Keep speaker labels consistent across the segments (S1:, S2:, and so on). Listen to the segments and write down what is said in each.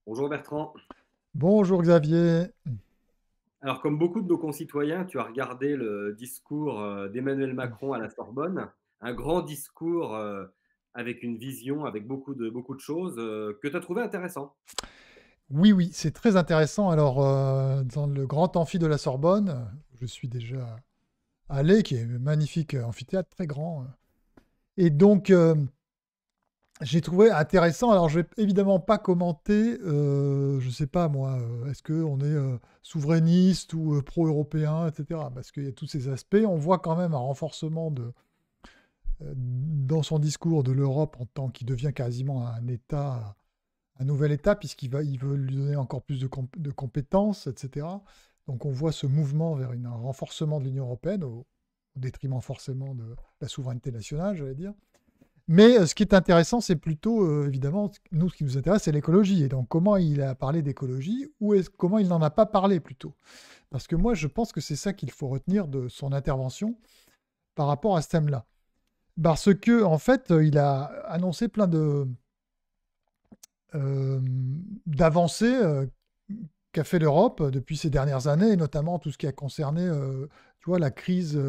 S1: Bonjour Bertrand.
S2: Bonjour Xavier.
S1: Alors, comme beaucoup de nos concitoyens, tu as regardé le discours d'Emmanuel Macron à la Sorbonne, un grand discours avec une vision, avec beaucoup de choses que tu as trouvé intéressant.
S2: Oui, oui, c'est très intéressant. Alors, dans le grand amphi de la Sorbonne, je suis déjà allé, qui est un magnifique amphithéâtre, très grand. Et donc, j'ai trouvé intéressant. Alors, je vais évidemment pas commenter, je sais pas moi, est-ce qu'on est souverainiste ou pro-européen, etc. Parce qu'il y a tous ces aspects. On voit quand même un renforcement dans son discours de l'Europe en tant qu'il devient quasiment un État, un nouvel État, il veut lui donner encore plus de compétences, etc. Donc on voit ce mouvement vers un renforcement de l'Union européenne, au détriment forcément de la souveraineté nationale, j'allais dire. Mais ce qui est intéressant, c'est plutôt, évidemment, nous, ce qui nous intéresse, c'est l'écologie. Et donc, comment il a parlé d'écologie ou comment il n'en a pas parlé plutôt. Parce que moi, je pense que c'est ça qu'il faut retenir de son intervention par rapport à ce thème-là. Parce que, en fait, il a annoncé plein euh, d'avancées qu'a fait l'Europe depuis ces dernières années, et notamment tout ce qui a concerné tu vois, la crise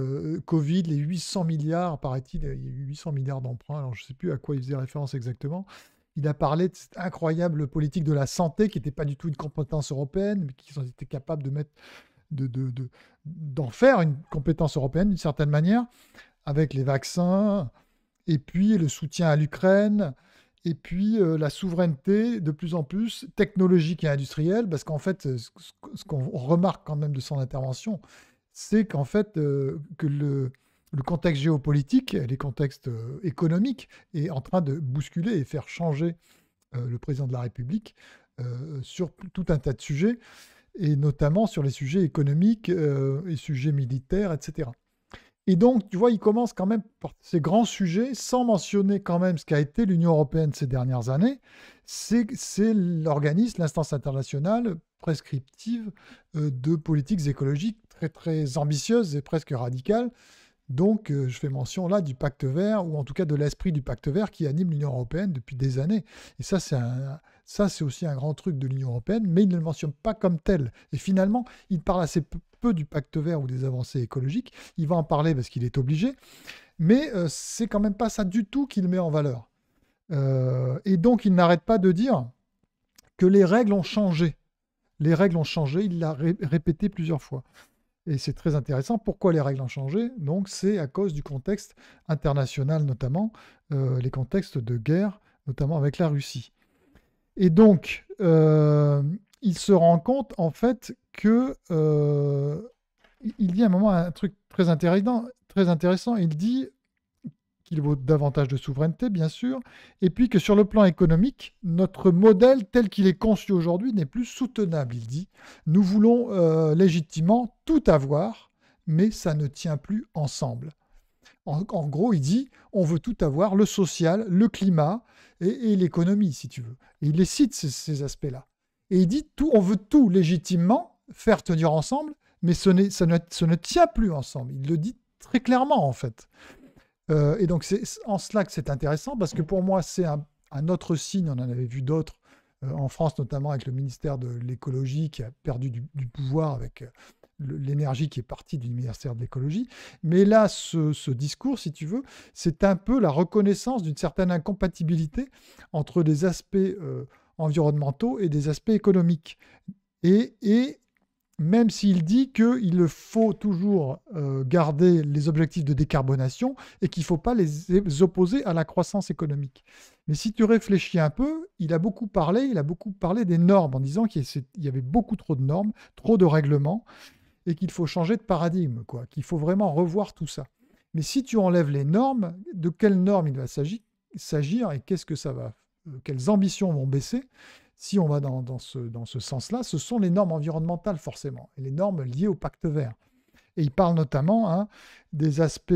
S2: Covid, les 800 milliards, paraît-il, il y a eu 800 milliards d'emprunts, alors je ne sais plus à quoi il faisait référence exactement. Il a parlé de cette incroyable politique de la santé qui n'était pas du tout une compétence européenne, mais qui ont été capables de mettre, d'en faire une compétence européenne d'une certaine manière, avec les vaccins, et puis le soutien à l'Ukraine, et puis la souveraineté de plus en plus technologique et industrielle, parce qu'en fait, ce qu'on remarque quand même de son intervention, c'est qu'en fait, que le contexte géopolitique, les contextes économiques, est en train de bousculer et faire changer le président de la République sur tout un tas de sujets, et notamment sur les sujets économiques, et sujets militaires, etc. Et donc, tu vois, il commence quand même par ces grands sujets, sans mentionner quand même ce qu'a été l'Union européenne ces dernières années. C'est l'organisme, l'instance internationale prescriptive de politiques écologiques très, très ambitieuses et presque radicales. Donc, je fais mention là du pacte vert, ou en tout cas de l'esprit du pacte vert qui anime l'Union européenne depuis des années. Et ça, c'est aussi un grand truc de l'Union européenne, mais il ne le mentionne pas comme tel. Et finalement, il parle assez peu du pacte vert ou des avancées écologiques. Il va en parler parce qu'il est obligé, mais c'est quand même pas ça du tout qu'il met en valeur. Et donc, il n'arrête pas de dire que les règles ont changé. Les règles ont changé, il l'a répété plusieurs fois. Et c'est très intéressant. Pourquoi les règles ont changé? Donc, c'est à cause du contexte international, notamment les contextes de guerre, notamment avec la Russie. Et donc, il se rend compte, en fait, que il dit à un moment un truc très intéressant. Très intéressant. Il dit qu'il vaut davantage de souveraineté, bien sûr, et puis que sur le plan économique, notre modèle tel qu'il est conçu aujourd'hui n'est plus soutenable. Il dit, nous voulons légitimement tout avoir, mais ça ne tient plus ensemble. En gros, il dit, on veut tout avoir, le social, le climat et l'économie, si tu veux. Et il les cite, ces aspects-là. Et il dit, tout, on veut tout légitimement faire tenir ensemble, mais ça ne tient plus ensemble. Il le dit très clairement, en fait. Et donc, c'est en cela que c'est intéressant, parce que pour moi, c'est un autre signe, on en avait vu d'autres, en France notamment avec le ministère de l'écologie qui a perdu du pouvoir avec l'énergie qui est partie du ministère de l'écologie. Mais là, ce discours, si tu veux, c'est un peu la reconnaissance d'une certaine incompatibilité entre des aspects environnementaux et des aspects économiques. Et même s'il dit qu'il faut toujours garder les objectifs de décarbonation et qu'il ne faut pas les opposer à la croissance économique. Mais si tu réfléchis un peu, il a beaucoup parlé des normes en disant qu'il y avait beaucoup trop de normes, trop de règlements, et qu'il faut changer de paradigme, quoi, qu'il faut vraiment revoir tout ça. Mais si tu enlèves les normes, de quelles normes il va s'agir et qu'est-ce que ça va, quelles ambitions vont baisser? Si on va dans ce sens-là, ce sont les normes environnementales forcément, et les normes liées au pacte vert. Et il parle notamment des aspects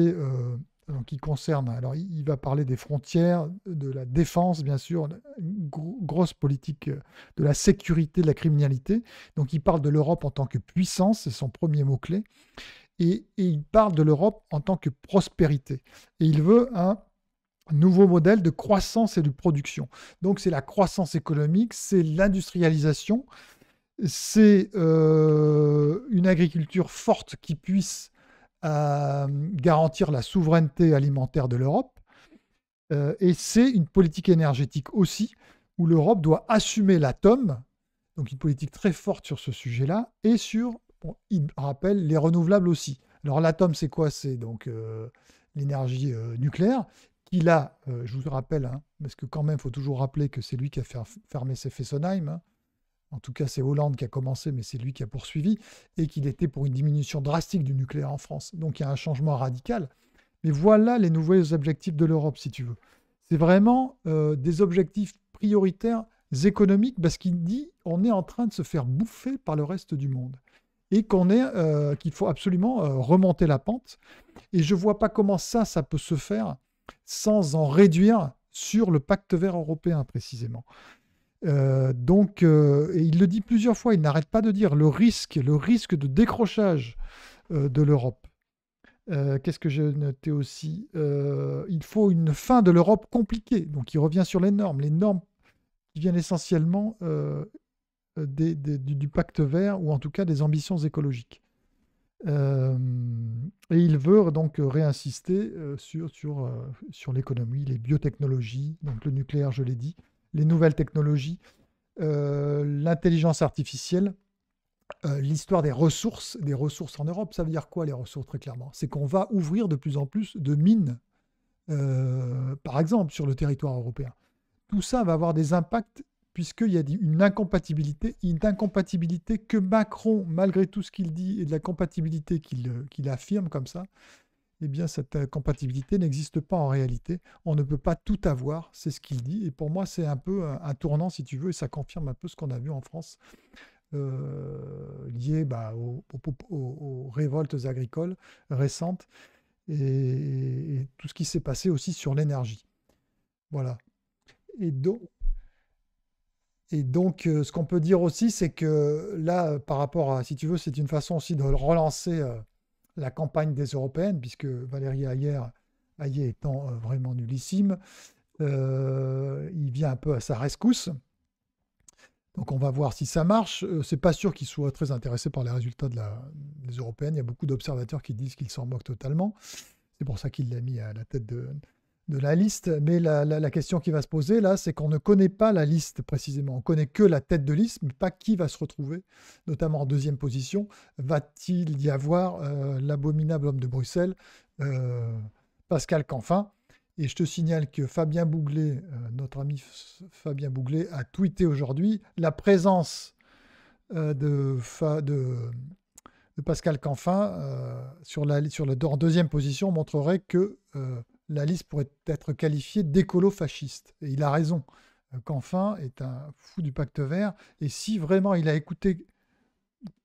S2: qui concernent, alors il va parler des frontières, de la défense bien sûr, une grosse politique de la sécurité, de la criminalité. Donc il parle de l'Europe en tant que puissance, c'est son premier mot-clé, et il parle de l'Europe en tant que prospérité. Et il veut nouveau modèle de croissance et de production. Donc c'est la croissance économique, c'est l'industrialisation, c'est une agriculture forte qui puisse garantir la souveraineté alimentaire de l'Europe. Et c'est une politique énergétique aussi, où l'Europe doit assumer l'atome, donc une politique très forte sur ce sujet-là, et sur, bon, il rappelle, les renouvelables aussi. Alors l'atome, c'est quoi? C'est donc l'énergie nucléaire, qui là, je vous rappelle, hein, parce que quand même, il faut toujours rappeler que c'est lui qui a fait fermer Fessenheim, hein. En tout cas, c'est Hollande qui a commencé, mais c'est lui qui a poursuivi, et qu'il était pour une diminution drastique du nucléaire en France. Donc il y a un changement radical. Mais voilà les nouveaux objectifs de l'Europe, si tu veux. C'est vraiment des objectifs prioritaires économiques, parce qu'il dit on est en train de se faire bouffer par le reste du monde. Et qu'il faut absolument remonter la pente. Et je ne vois pas comment ça peut se faire sans en réduire sur le pacte vert européen, précisément. Et il le dit plusieurs fois, il n'arrête pas de dire le risque de décrochage de l'Europe. Qu'est-ce que j'ai noté aussi? Il faut une fin de l'Europe compliquée. Donc il revient sur les normes qui viennent essentiellement du pacte vert, ou en tout cas des ambitions écologiques. Et il veut donc réinsister sur l'économie, les biotechnologies, donc le nucléaire, je l'ai dit, les nouvelles technologies, l'intelligence artificielle, l'histoire des ressources en Europe. Ça veut dire quoi, les ressources, très clairement? C'est qu'on va ouvrir de plus en plus de mines, par exemple, sur le territoire européen. Tout ça va avoir des impacts, puisqu'il y a une incompatibilité que Macron, malgré tout ce qu'il dit, et de la compatibilité qu'il affirme comme ça, eh bien, cette compatibilité n'existe pas en réalité. On ne peut pas tout avoir, c'est ce qu'il dit. Et pour moi, c'est un peu un tournant, si tu veux, et ça confirme un peu ce qu'on a vu en France, lié aux révoltes agricoles récentes, et tout ce qui s'est passé aussi sur l'énergie. Voilà. Et donc, ce qu'on peut dire aussi, c'est que là, par rapport à, si tu veux, c'est une façon aussi de relancer la campagne des européennes, puisque Valérie Hayé étant vraiment nullissime, il vient un peu à sa rescousse. Donc on va voir si ça marche. C'est pas sûr qu'il soit très intéressé par les résultats des européennes. Il y a beaucoup d'observateurs qui disent qu'il s'en moque totalement. C'est pour ça qu'il l'a mis à la tête de la liste. Mais la question qui va se poser là, c'est qu'on ne connaît pas la liste précisément. On connaît que la tête de liste, mais pas qui va se retrouver, notamment en deuxième position. Va-t-il y avoir l'abominable homme de Bruxelles, Pascal Canfin? Et je te signale que Fabien Bouglet, notre ami Fabien Bouglet, a tweeté aujourd'hui la présence de Pascal Canfin en deuxième position montrerait que la liste pourrait être qualifiée d'écolo-fasciste. Et il a raison. Canfin est un fou du pacte vert. Et si vraiment il a écouté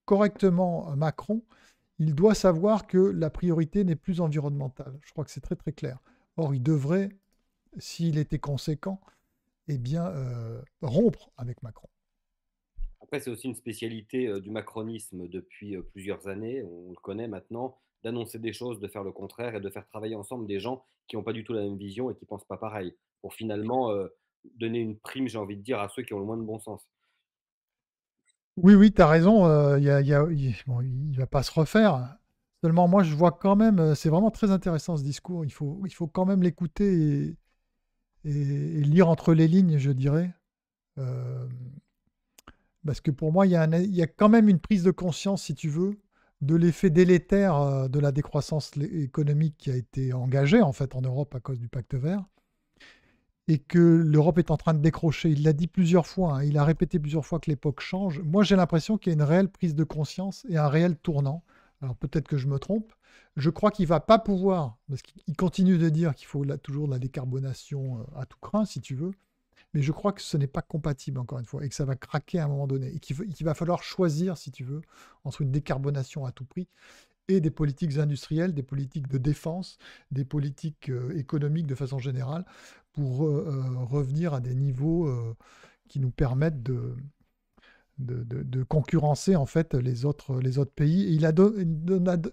S2: correctement Macron, il doit savoir que la priorité n'est plus environnementale. Je crois que c'est très très clair. Or, il devrait, s'il était conséquent, eh bien, rompre avec Macron.
S1: Après, c'est aussi une spécialité du macronisme depuis plusieurs années, on le connaît maintenant, d'annoncer des choses, de faire le contraire et de faire travailler ensemble des gens qui n'ont pas du tout la même vision et qui ne pensent pas pareil, pour finalement donner une prime, j'ai envie de dire, à ceux qui ont le moins de bon sens.
S2: Oui, oui, tu as raison. Bon, il va pas se refaire. Seulement, moi, je vois quand même, c'est vraiment très intéressant ce discours. Il faut quand même l'écouter et lire entre les lignes, je dirais. Euh, Parce que pour moi, il y a quand même une prise de conscience, si tu veux, de l'effet délétère de la décroissance économique qui a été engagée en fait en Europe à cause du pacte vert, et que l'Europe est en train de décrocher. Il l'a dit plusieurs fois, hein, il a répété plusieurs fois que l'époque change. Moi, j'ai l'impression qu'il y a une réelle prise de conscience et un réel tournant. Alors peut-être que je me trompe. Je crois qu'il ne va pas pouvoir, parce qu'il continue de dire qu'il faut toujours de la décarbonation à tout crin, si tu veux. Mais je crois que ce n'est pas compatible, encore une fois, et que ça va craquer à un moment donné, et qu'il va falloir choisir, si tu veux, entre une décarbonation à tout prix et des politiques industrielles, des politiques de défense, des politiques économiques de façon générale, pour revenir à des niveaux qui nous permettent de concurrencer en fait les autres pays. Et il a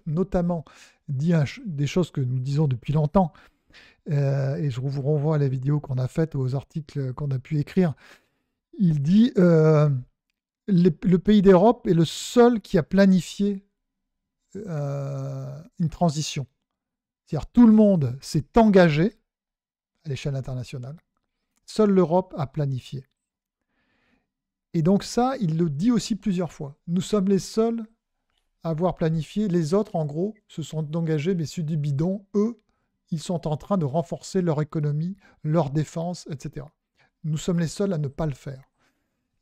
S2: notamment dit des choses que nous disons depuis longtemps, Et je vous renvoie à la vidéo qu'on a faite, aux articles qu'on a pu écrire. Il dit le pays d'Europe est le seul qui a planifié une transition. C'est-à-dire tout le monde s'est engagé à l'échelle internationale. Seule l'Europe a planifié. Et donc ça, il le dit aussi plusieurs fois. Nous sommes les seuls à avoir planifié. Les autres, en gros, se sont engagés, mais c'est du bidon. Eux, ils sont en train de renforcer leur économie, leur défense, etc. Nous sommes les seuls à ne pas le faire.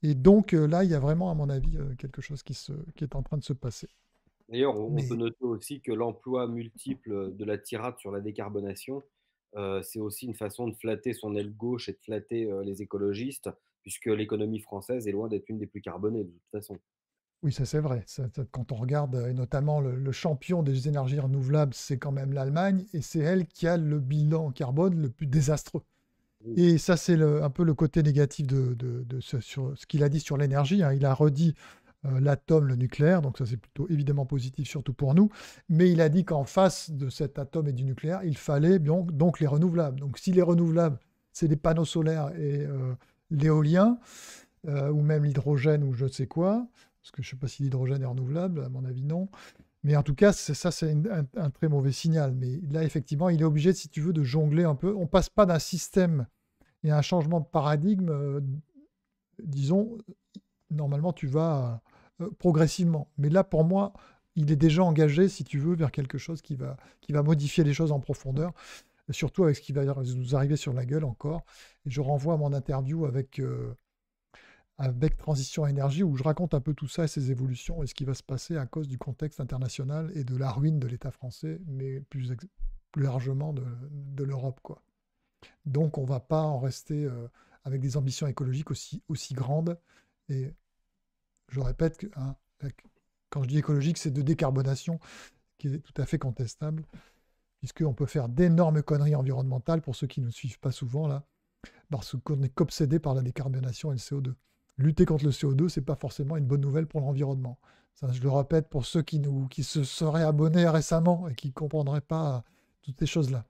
S2: Et donc là, il y a vraiment, à mon avis, quelque chose qui est en train de se passer.
S1: D'ailleurs, on peut
S2: Mais
S1: noter aussi que l'emploi multiple de la tirade sur la décarbonation, c'est aussi une façon de flatter son aile gauche et de flatter les écologistes, puisque l'économie française est loin d'être une des plus carbonées de toute façon.
S2: oui, ça c'est vrai. Quand on regarde, et notamment le champion des énergies renouvelables, c'est quand même l'Allemagne, et c'est elle qui a le bilan carbone le plus désastreux.
S1: Oui.
S2: Et ça, c'est un peu le côté négatif sur ce qu'il a dit sur l'énergie, hein. Il a redit l'atome, le nucléaire, donc ça c'est plutôt évidemment positif, surtout pour nous. Mais il a dit qu'en face de cet atome et du nucléaire, il fallait donc les renouvelables. Donc si les renouvelables, c'est les panneaux solaires et l'éolien, ou même l'hydrogène ou je ne sais quoi, parce que je ne sais pas si l'hydrogène est renouvelable, à mon avis non. Mais en tout cas, c'est un très mauvais signal. Mais là, effectivement, il est obligé, si tu veux, de jongler un peu. On ne passe pas d'un système et un changement de paradigme, disons, normalement, tu vas progressivement. Mais là, pour moi, il est déjà engagé, si tu veux, vers quelque chose qui va modifier les choses en profondeur, surtout avec ce qui va nous arriver sur la gueule encore. Et je renvoie à mon interview avec Transition Énergie, où je raconte un peu tout ça et ses évolutions et ce qui va se passer à cause du contexte international et de la ruine de l'État français, mais plus largement de l'Europe, quoi. Donc, on ne va pas en rester avec des ambitions écologiques aussi grandes. Et je répète que quand je dis écologique, c'est de décarbonation qui est tout à fait contestable, puisqu'on peut faire d'énormes conneries environnementales, pour ceux qui ne suivent pas souvent, là, parce qu'on est qu'obsédé par la décarbonation et le CO2. Lutter contre le CO2, ce n'est pas forcément une bonne nouvelle pour l'environnement. Ça, je le répète pour ceux qui se seraient abonnés récemment et qui ne comprendraient pas toutes ces choses-là.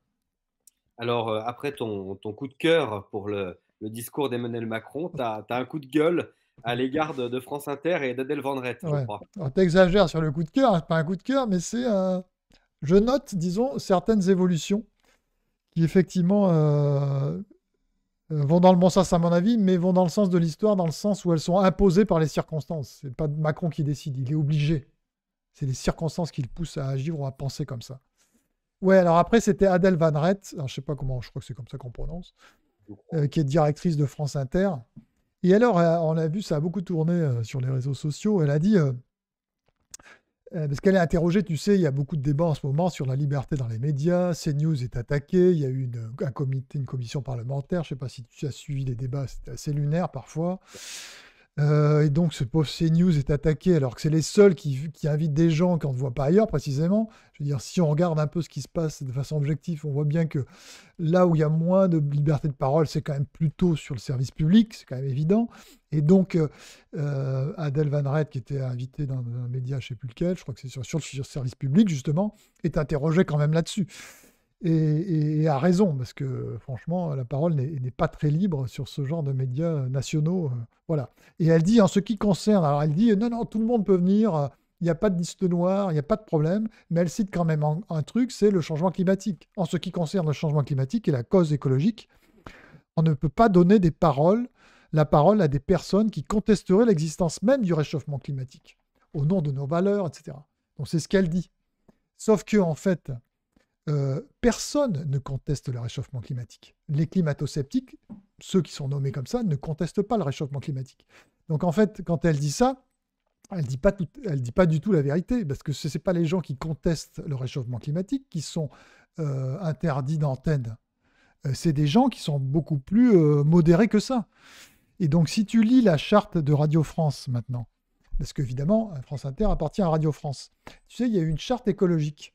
S1: Alors, après ton coup de cœur pour le discours d'Emmanuel Macron, tu as un coup de gueule à l'égard de France Inter et d'Adèle Van Rett, je
S2: Ouais.
S1: crois.
S2: Alors, t'exagères sur le coup de cœur, c'est pas un coup de cœur, mais je note, disons, certaines évolutions qui effectivement vont dans le bon sens à mon avis, mais vont dans le sens de l'histoire, dans le sens où elles sont imposées par les circonstances. C'est pas Macron qui décide, il est obligé. C'est les circonstances qui le poussent à agir ou à penser comme ça. Ouais, alors après, c'était Adèle Van Rett, alors, je sais pas comment, je crois que c'est comme ça qu'on prononce, qui est directrice de France Inter. Et alors, on a vu, ça a beaucoup tourné sur les réseaux sociaux. Elle a dit, parce qu'elle est interrogée, tu sais, il y a beaucoup de débats en ce moment sur la liberté dans les médias. CNews est attaqué, il y a eu une commission parlementaire. Je ne sais pas si tu as suivi les débats, c'était assez lunaire parfois. Et donc, ce pauvre CNews est attaqué, alors que c'est les seuls qui invitent des gens qu'on ne voit pas ailleurs, précisément. Je veux dire, si on regarde un peu ce qui se passe de façon objective, on voit bien que là où il y a moins de liberté de parole, c'est quand même plutôt sur le service public, c'est quand même évident. Et donc, Adèle Van Rett, qui était invitée dans un média, je ne sais plus lequel, je crois que c'est sur le service public, justement, est interrogée quand même là-dessus. Et a raison, parce que franchement, la parole n'est pas très libre sur ce genre de médias nationaux. Voilà. Et elle dit, en ce qui concerne, alors elle dit, non, non, tout le monde peut venir, il n'y a pas de liste noire, il n'y a pas de problème, mais elle cite quand même un truc, c'est le changement climatique. En ce qui concerne le changement climatique et la cause écologique, on ne peut pas donner la parole à des personnes qui contesteraient l'existence même du réchauffement climatique, au nom de nos valeurs, etc. Donc c'est ce qu'elle dit. Sauf que, en fait, personne ne conteste le réchauffement climatique. Les climato-sceptiques, ceux qui sont nommés comme ça, ne contestent pas le réchauffement climatique. Donc en fait, quand elle dit ça, elle dit pas du tout la vérité, parce que ce n'est pas les gens qui contestent le réchauffement climatique qui sont interdits d'antenne. C'est des gens qui sont beaucoup plus modérés que ça. Et donc si tu lis la charte de Radio France maintenant, parce qu'évidemment, France Inter appartient à Radio France, tu sais, il y a une charte écologique.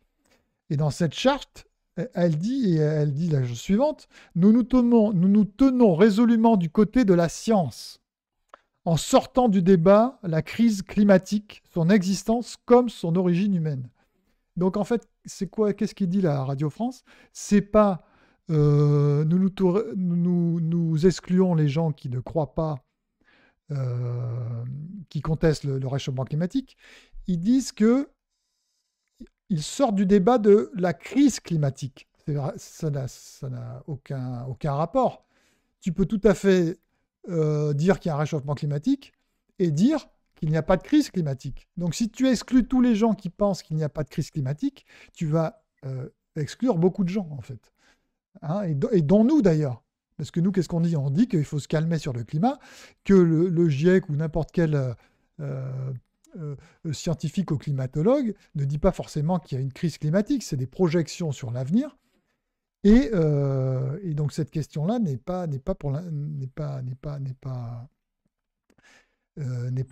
S2: Et dans cette charte, elle dit la chose suivante, nous nous tenons résolument du côté de la science, en sortant du débat la crise climatique, son existence comme son origine humaine. Donc en fait, c'est quoi? Qu'est-ce qu'il dit la Radio France? C'est pas nous excluons les gens qui ne croient pas, qui contestent le réchauffement climatique. Ils disent que ils sortent du débat de la crise climatique. Ça n'a aucun rapport. Tu peux tout à fait dire qu'il y a un réchauffement climatique et dire qu'il n'y a pas de crise climatique. Donc si tu exclus tous les gens qui pensent qu'il n'y a pas de crise climatique, tu vas exclure beaucoup de gens, en fait. Hein, et dont nous, d'ailleurs. Parce que nous, qu'est-ce qu'on dit? On dit qu'il faut se calmer sur le climat, que le GIEC ou n'importe quel euh, scientifique ou climatologue ne dit pas forcément qu'il y a une crise climatique, c'est des projections sur l'avenir. Et donc cette question-là n'est pas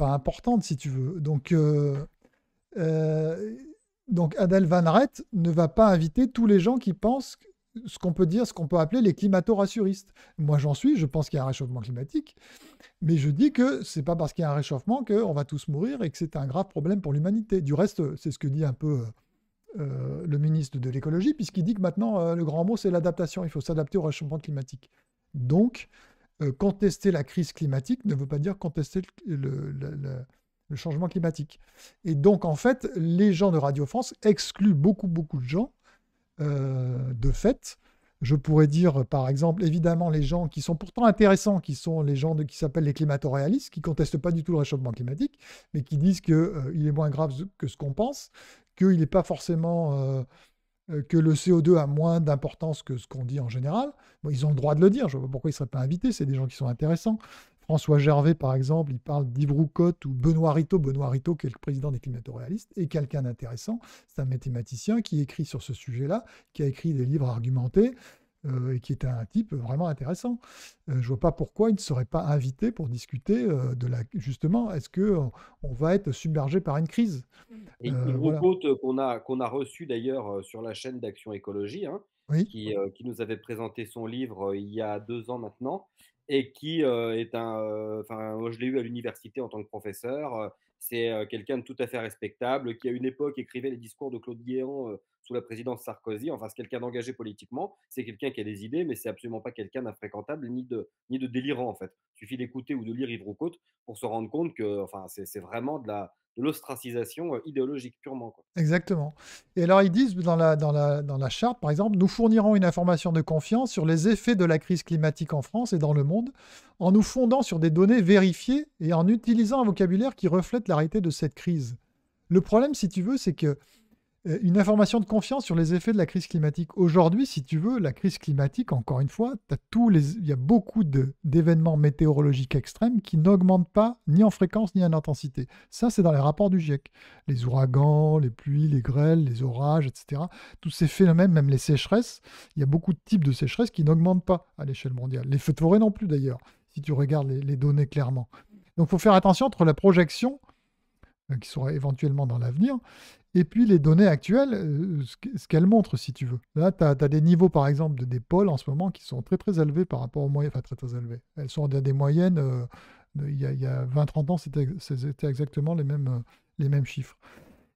S2: importante, si tu veux. Donc Adèle Van Rett ne va pas inviter tous les gens qui pensent ce qu'on peut dire, ce qu'on peut appeler les climato-rassuristes. Moi, j'en suis, je pense qu'il y a un réchauffement climatique, mais je dis que c'est pas parce qu'il y a un réchauffement qu'on va tous mourir et que c'est un grave problème pour l'humanité. Du reste, c'est ce que dit un peu le ministre de l'écologie, puisqu'il dit que maintenant, le grand mot, c'est l'adaptation. Il faut s'adapter au réchauffement climatique. Donc, contester la crise climatique ne veut pas dire contester le changement climatique. Et donc, en fait, les gens de Radio France excluent beaucoup, beaucoup de gens de fait. Je pourrais dire, par exemple, évidemment, les gens qui sont pourtant intéressants, qui sont les gens qui s'appellent les climato-réalistes, qui ne contestent pas du tout le réchauffement climatique, mais qui disent qu'il est moins grave que ce qu'on pense, qu'il n'est pas forcément que le CO2 a moins d'importance que ce qu'on dit en général. Bon, ils ont le droit de le dire, je ne vois pas pourquoi ils ne seraient pas invités, c'est des gens qui sont intéressants. François Gervais, par exemple, il parle d'Yves Roucotte ou Benoît Ritaud, qui est le président des climato-réalistes, et quelqu'un d'intéressant. C'est un mathématicien qui écrit sur ce sujet-là, qui a écrit des livres argumentés, et qui est un type vraiment intéressant. Je ne vois pas pourquoi il ne serait pas invité pour discuter justement, est-ce qu'on va être submergé par une crise?
S1: Et Yves
S2: Voilà.
S1: Roucaute, qu'on a reçu d'ailleurs sur la chaîne d'Action Écologie, hein,
S2: Oui,
S1: qui nous avait présenté son livre il y a 2 ans maintenant, et qui est enfin, moi je l'ai eu à l'université en tant que professeur. C'est quelqu'un de tout à fait respectable, qui à une époque écrivait les discours de Claude Guéant sous la présidence Sarkozy. Enfin, c'est quelqu'un d'engagé politiquement, c'est quelqu'un qui a des idées, mais c'est absolument pas quelqu'un d'infréquentable ni de délirant en fait. Il suffit d'écouter ou de lire Yves Roucaute pour se rendre compte que, enfin, c'est vraiment de l'ostracisation idéologique purement, quoi.
S2: exactement. Et alors, ils disent dans la charte, par exemple, nous fournirons une information de confiance sur les effets de la crise climatique en France et dans le monde, en nous fondant sur des données vérifiées et en utilisant un vocabulaire qui reflète la réalité de cette crise. Le problème, si tu veux, c'est que une information de confiance sur les effets de la crise climatique. Aujourd'hui, si tu veux, la crise climatique, encore une fois, il y a beaucoup d'événements météorologiques extrêmes qui n'augmentent pas ni en fréquence ni en intensité. Ça, c'est dans les rapports du GIEC. Les ouragans, les pluies, les grêles, les orages, etc. Tous ces phénomènes, même les sécheresses, il y a beaucoup de types de sécheresses qui n'augmentent pas à l'échelle mondiale. Les feux de forêt non plus, d'ailleurs, si tu regardes les données clairement. Donc, il faut faire attention entre la projection qui sera éventuellement dans l'avenir, et puis les données actuelles, ce qu'elles montrent, si tu veux. Là, tu as des niveaux, par exemple, des pôles en ce moment qui sont très très élevés par rapport aux moyennes, enfin très très élevés. Elles sont à des moyennes, il y a 20-30 ans, c'était exactement les mêmes chiffres.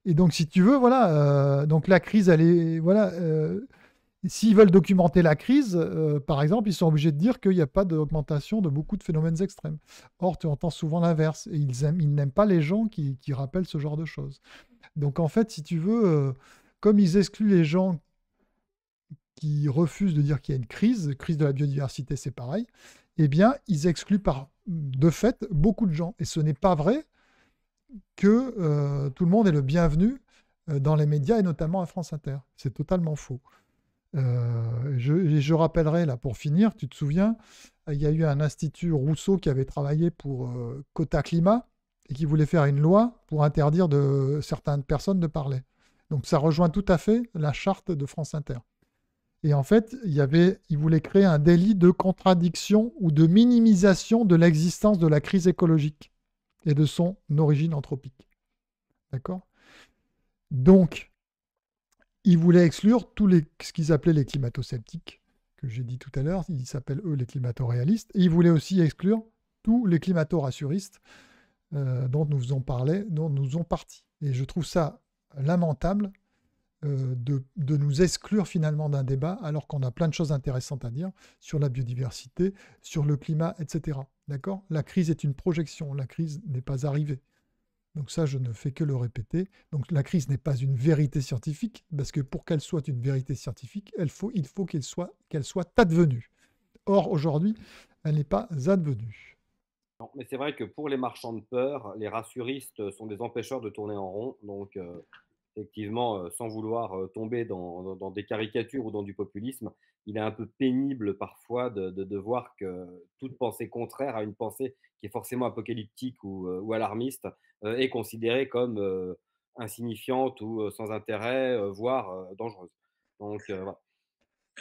S2: Et donc, si tu veux, voilà, donc la crise, elle est, voilà, s'ils veulent documenter la crise, par exemple, ils sont obligés de dire qu'il n'y a pas d'augmentation de beaucoup de phénomènes extrêmes. Or, tu entends souvent l'inverse. Et ils n'aiment pas les gens qui rappellent ce genre de choses. Donc, en fait, si tu veux, comme ils excluent les gens qui refusent de dire qu'il y a une crise de la biodiversité, c'est pareil, eh bien, ils excluent de fait beaucoup de gens. Et ce n'est pas vrai que tout le monde est le bienvenu dans les médias et notamment à France Inter. C'est totalement faux. Je rappellerai, là, pour finir, tu te souviens, il y a eu un institut Rousseau qui avait travaillé pour Quota Climat et qui voulait faire une loi pour interdire de certaines personnes de parler. Donc ça rejoint tout à fait la charte de France Inter. Et en fait, il voulait créer un délit de contradiction ou de minimisation de l'existence de la crise écologique et de son origine anthropique. D'accord? Donc, ils voulaient exclure ce qu'ils appelaient les climato-sceptiques, que j'ai dit tout à l'heure, ils s'appellent eux les climato-réalistes, et ils voulaient aussi exclure tous les climato-rassuristes dont nous ont parlé, dont nous ont parti. Et je trouve ça lamentable de nous exclure finalement d'un débat alors qu'on a plein de choses intéressantes à dire sur la biodiversité, sur le climat, etc. D'accord? La crise est une projection, la crise n'est pas arrivée. Donc ça, je ne fais que le répéter. Donc la crise n'est pas une vérité scientifique, parce que pour qu'elle soit une vérité scientifique, il faut qu'elle soit advenue. Or, aujourd'hui, elle n'est pas advenue.
S1: Non, mais c'est vrai que pour les marchands de peur, les rassuristes sont des empêcheurs de tourner en rond. Donc, effectivement, sans vouloir tomber dans des caricatures ou dans du populisme, il est un peu pénible parfois de voir que toute pensée contraire à une pensée qui est forcément apocalyptique ou alarmiste est considérée comme insignifiante ou sans intérêt, voire dangereuse. Donc, voilà.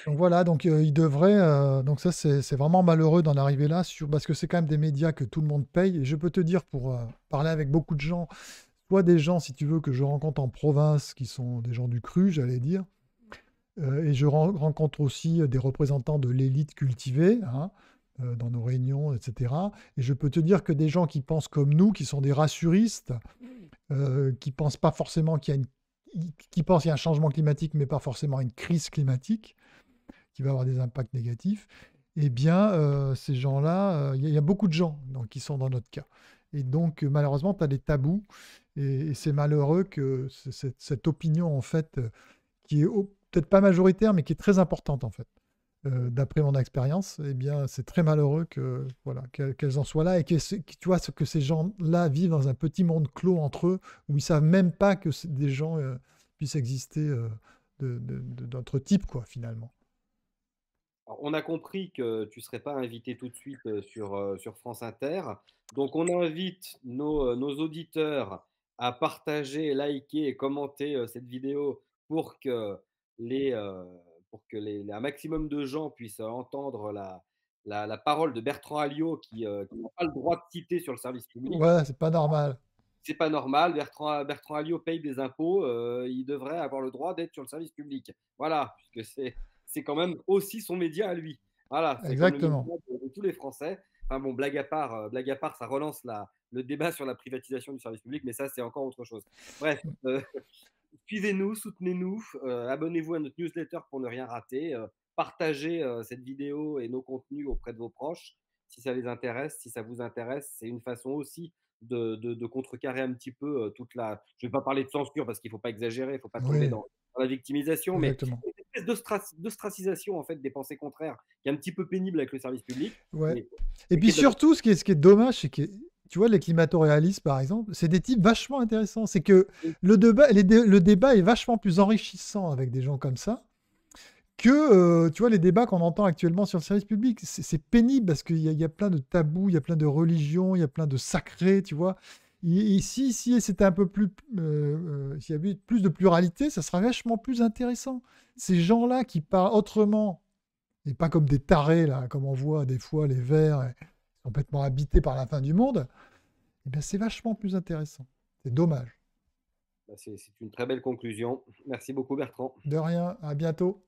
S2: Donc voilà, donc il devrait, donc ça c'est vraiment malheureux d'en arriver là, parce que c'est quand même des médias que tout le monde paye. Et je peux te dire, pour parler avec beaucoup de gens, soit des gens, si tu veux, que je rencontre en province, qui sont des gens du cru, j'allais dire, et je rencontre aussi des représentants de l'élite cultivée, hein, dans nos réunions, etc. Et je peux te dire que des gens qui pensent comme nous, qui sont des rassuristes, qui pensent pas forcément qui pensent qu'il y a un changement climatique, mais pas forcément une crise climatique, qui va avoir des impacts négatifs, eh bien, ces gens-là, il y a beaucoup de gens donc, qui sont dans notre cas. Et donc, malheureusement, tu as des tabous, et c'est malheureux que cette opinion, en fait, qui est peut-être pas majoritaire, mais qui est très importante, en fait. D'après mon expérience, eh bien, c'est très malheureux que voilà qu'elles en soient là, et tu vois que ces gens-là vivent dans un petit monde clos entre eux, où ils savent même pas que des gens puissent exister d'autres types, quoi, finalement.
S1: Alors, on a compris que tu ne serais pas invité tout de suite sur France Inter. Donc, on invite nos auditeurs à partager, liker et commenter cette vidéo pour que, les, euh, un maximum de gens puissent entendre la parole de Bertrand Alliot qui n'a pas le droit de citer sur le service public.
S2: Ouais, c'est pas normal.
S1: C'est pas normal. Bertrand Alliot paye des impôts. Il devrait avoir le droit d'être sur le service public. Voilà, puisque c'est quand même aussi son média à lui. Voilà, c'est comme le média
S2: Exactement.
S1: de tous les Français. Enfin bon, blague à part, ça relance le débat sur la privatisation du service public, mais ça, c'est encore autre chose. Bref, suivez-nous, soutenez-nous, abonnez-vous à notre newsletter pour ne rien rater. Partagez cette vidéo et nos contenus auprès de vos proches si ça les intéresse, si ça vous intéresse. C'est une façon aussi de contrecarrer un petit peu toute la. Je ne vais pas parler de censure parce qu'il ne faut pas exagérer, il ne faut pas tomber
S2: Oui,
S1: dans la victimisation, mais
S2: exactement.
S1: une espèce d'ostracisation en fait des pensées contraires qui est un petit peu pénible avec le service public,
S2: Ouais.
S1: mais,
S2: Et
S1: mais qui
S2: puis
S1: est de la bonne.
S2: surtout, ce qui est dommage, c'est que, tu vois, les climato-réalistes, par exemple, c'est des types vachement intéressants. C'est que le débat est vachement plus enrichissant avec des gens comme ça que, tu vois, les débats qu'on entend actuellement sur le service public. C'est pénible parce qu'il y a plein de tabous, il y a plein de religions, il y a plein de sacrés, tu vois. Si c'était un peu plus, s'il y avait plus de pluralité, ça serait vachement plus intéressant. Ces gens-là qui parlent autrement, et pas comme des tarés, là, comme on voit des fois les Verts complètement habités par la fin du monde, eh bien, c'est vachement plus intéressant. C'est dommage.
S1: C'est une très belle conclusion. Merci beaucoup Bertrand.
S2: De rien, à bientôt.